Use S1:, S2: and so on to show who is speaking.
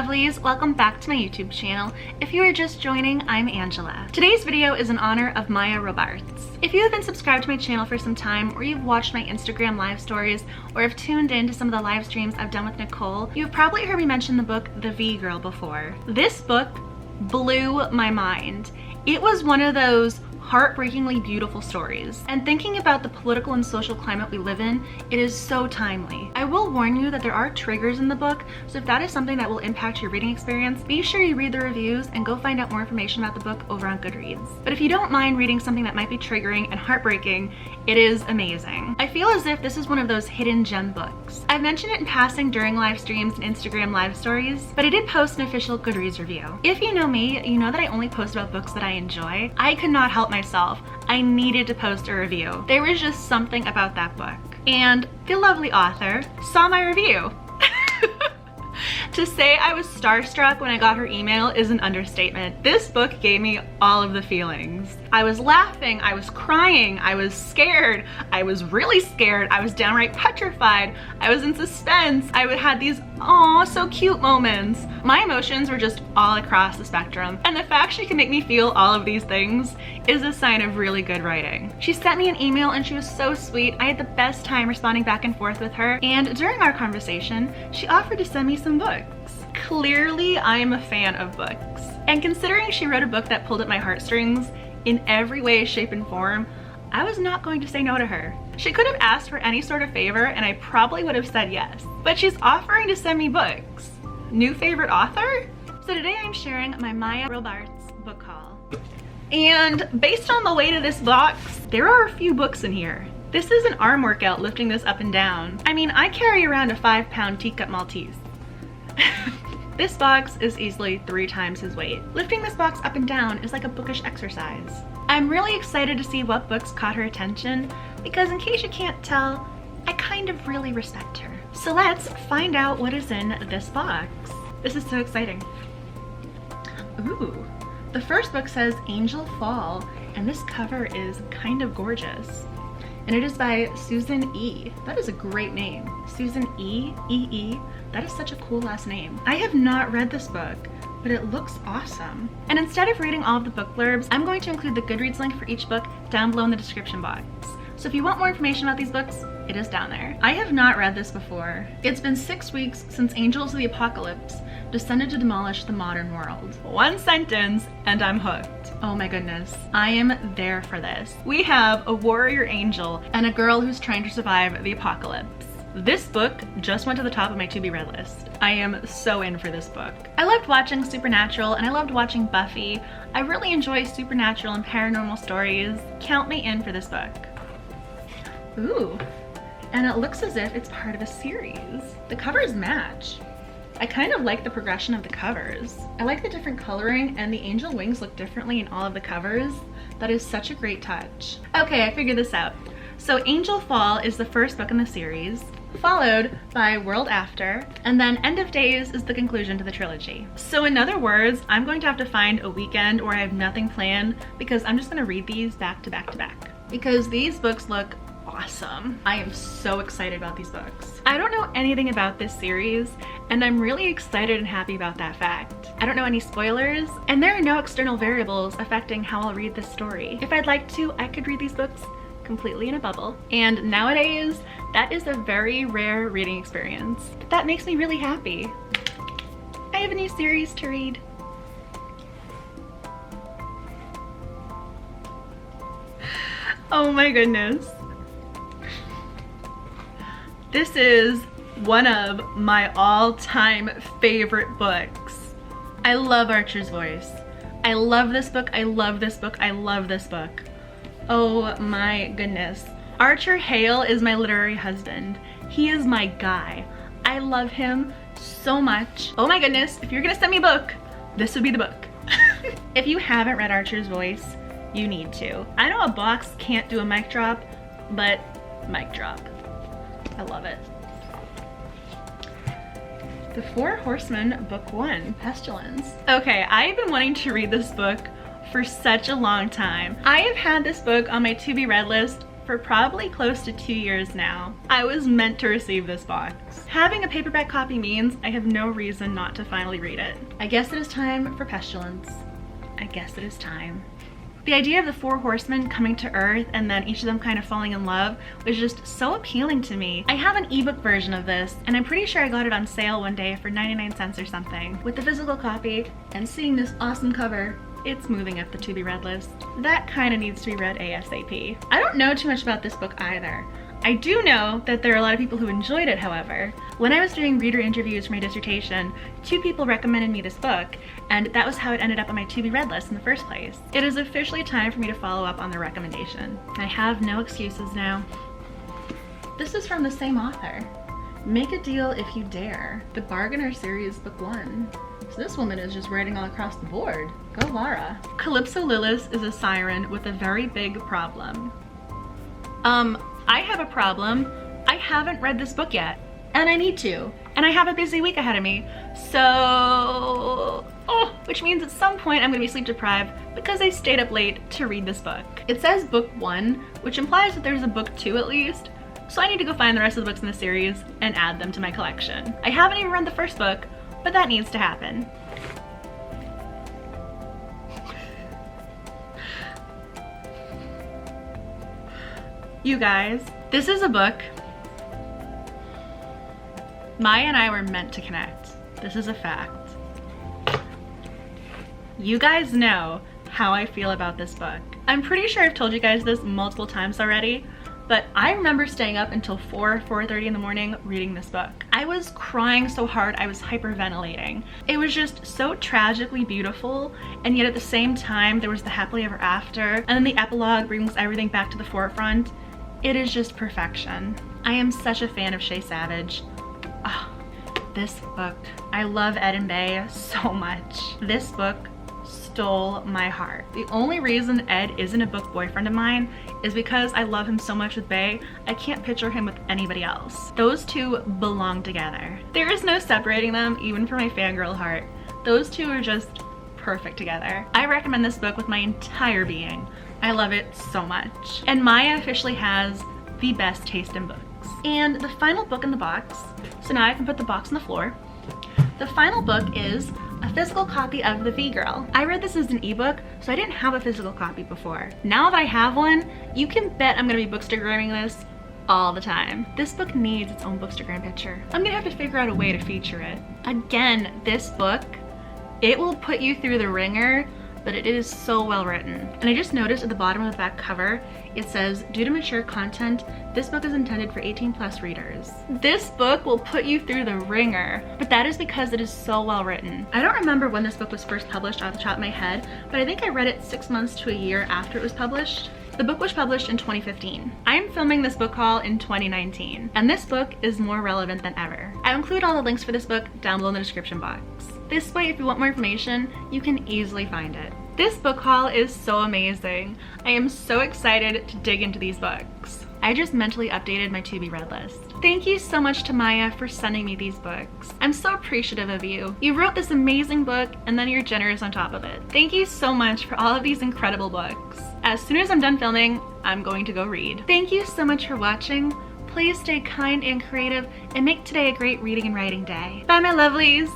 S1: lovelies, welcome back to my YouTube channel. If you are just joining, I'm Angela. Today's video is in honor of Mya Robarts. If you have been subscribed to my channel for some time, or you've watched my Instagram live stories, or have tuned in to some of the live streams I've done with Nicole, you've probably heard me mention the book The V Girl before. This book blew my mind. It was one of those heartbreakingly beautiful stories. And thinking about the political and social climate we live in, it is so timely. I will warn you that there are triggers in the book, so if that is something that will impact your reading experience, be sure you read the reviews and go find out more information about the book over on Goodreads. But if you don't mind reading something that might be triggering and heartbreaking, it is amazing. I feel as if this is one of those hidden gem books. I've mentioned it in passing during live streams and Instagram live stories, but I did post an official Goodreads review. If you know me, you know that I only post about books that I enjoy. I could not help myself. I needed to post a review. There was just something about that book. And the lovely author saw my review. To say I was starstruck when I got her email is an understatement. This book gave me all of the feelings. I was laughing, I was crying, I was scared, I was really scared, I was downright petrified, I was in suspense, I had these aw, so cute moments. My emotions were just all across the spectrum, and the fact she can make me feel all of these things is a sign of really good writing. She sent me an email and she was so sweet. I had the best time responding back and forth with her, and during our conversation, she offered to send me some books. Clearly, I am a fan of books. And considering she wrote a book that pulled at my heartstrings in every way, shape, and form, I was not going to say no to her. She could have asked for any sort of favor and I probably would have said yes. But she's offering to send me books. New favorite author? So today I'm sharing my Mya Robarts book haul. And based on the weight of this box, there are a few books in here. This is an arm workout lifting this up and down. I mean, I carry around a 5-pound teacup Maltese. This box is easily 3 times his weight. Lifting this box up and down is like a bookish exercise. I'm really excited to see what books caught her attention because, in case you can't tell, I kind of really respect her. So let's find out what is in this box. This is so exciting. Ooh, the first book says Angelfall, and this cover is kind of gorgeous. And it is by Susan E. That is a great name. Susan E. E. That is such a cool last name. I have not read this book, but it looks awesome. And instead of reading all of the book blurbs, I'm going to include the Goodreads link for each book down below in the description box. So if you want more information about these books, it is down there. I have not read this before. It's been 6 weeks since Angels of the Apocalypse descended to demolish the modern world. One sentence and I'm hooked. Oh my goodness. I am there for this. We have a warrior angel and a girl who's trying to survive the apocalypse. This book just went to the top of my to-be-read list. I am so in for this book. I loved watching Supernatural and I loved watching Buffy. I really enjoy supernatural and paranormal stories. Count me in for this book. Ooh, and it looks as if it's part of a series. The covers match. I kind of like the progression of the covers. I like the different coloring, and the angel wings look differently in all of the covers. That is such a great touch. Okay, I figured this out. So Angelfall is the first book in the series, followed by World After, and then End of Days is the conclusion to the trilogy. So in other words, I'm going to have to find a weekend where I have nothing planned because I'm just gonna read these back to back to back. Because these books look awesome. I am so excited about these books. I don't know anything about this series, and I'm really excited and happy about that fact. I don't know any spoilers, and there are no external variables affecting how I'll read this story. If I'd like to, I could read these books completely in a bubble. And nowadays, that is a very rare reading experience. But that makes me really happy. I have a new series to read. Oh my goodness. This is one of my all-time favorite books. I love Archer's voice. I love this book, I love this book, I love this book. Oh my goodness. Archer Hale is my literary husband. He is my guy. I love him so much. Oh my goodness, if you're gonna send me a book, this would be the book. If you haven't read Archer's voice, you need to. I know a box can't do a mic drop, but mic drop. I love it. The Four Horsemen, Book 1, Pestilence. Okay, I've been wanting to read this book for such a long time. I have had this book on my to-be-read list for probably close to 2 years now. I was meant to receive this box. Having a paperback copy means I have no reason not to finally read it. I guess it is time for Pestilence. I guess it is time. The idea of the 4 horsemen coming to Earth and then each of them kind of falling in love was just so appealing to me. I have an ebook version of this, and I'm pretty sure I got it on sale one day for 99 cents or something. With the physical copy and seeing this awesome cover, it's moving up the to be read list. That kind of needs to be read ASAP. I don't know too much about this book either. I do know that there are a lot of people who enjoyed it, however. When I was doing reader interviews for my dissertation, 2 people recommended me this book, and that was how it ended up on my to be read list in the first place. It is officially time for me to follow up on the recommendation. I have no excuses now. This is from the same author. Make a Deal If You Dare. The Bargainer Series, Book 1. So this woman is just writing all across the board. Go Lara. Calypso Lillis is a siren with a very big problem. I have a problem. I haven't read this book yet, and I need to, and I have a busy week ahead of me, so, which means at some point I'm gonna be sleep deprived because I stayed up late to read this book. It says book 1, which implies that there's a book 2 at least, so I need to go find the rest of the books in the series and add them to my collection. I haven't even read the first book, but that needs to happen. You guys, this is a book. Mya and I were meant to connect. This is a fact. You guys know how I feel about this book. I'm pretty sure I've told you guys this multiple times already, but I remember staying up until 4:30 in the morning reading this book. I was crying so hard I was hyperventilating. It was just so tragically beautiful, and yet at the same time there was the happily ever after, and then the epilogue brings everything back to the forefront. It is just perfection. I am such a fan of Shay Savage. Oh, this book. I love Ed and Bay so much. This book stole my heart. The only reason Ed isn't a book boyfriend of mine is because I love him so much with Bay, I can't picture him with anybody else. Those two belong together. There is no separating them, even for my fangirl heart. Those two are just perfect together. I recommend this book with my entire being. I love it so much. And Mya officially has the best taste in books. And the final book in the box, so now I can put the box on the floor. The final book is a physical copy of The V-Girl. I read this as an ebook, so I didn't have a physical copy before. Now that I have one, you can bet I'm gonna be bookstagramming this all the time. This book needs its own bookstagram picture. I'm gonna have to figure out a way to feature it. Again, this book, it will put you through the ringer, but it is so well written. And I just noticed at the bottom of the back cover, it says, due to mature content, this book is intended for 18+ readers. This book will put you through the ringer, but that is because it is so well written. I don't remember when this book was first published off the top of my head, but I think I read it 6 months to a year after it was published. The book was published in 2015. I am filming this book haul in 2019, and this book is more relevant than ever. I'll include all the links for this book down below in the description box. This way, if you want more information, you can easily find it. This book haul is so amazing. I am so excited to dig into these books. I just mentally updated my to be read list. Thank you so much to Mya for sending me these books. I'm so appreciative of you. You wrote this amazing book and then you're generous on top of it. Thank you so much for all of these incredible books. As soon as I'm done filming, I'm going to go read. Thank you so much for watching. Please stay kind and creative and make today a great reading and writing day. Bye my lovelies.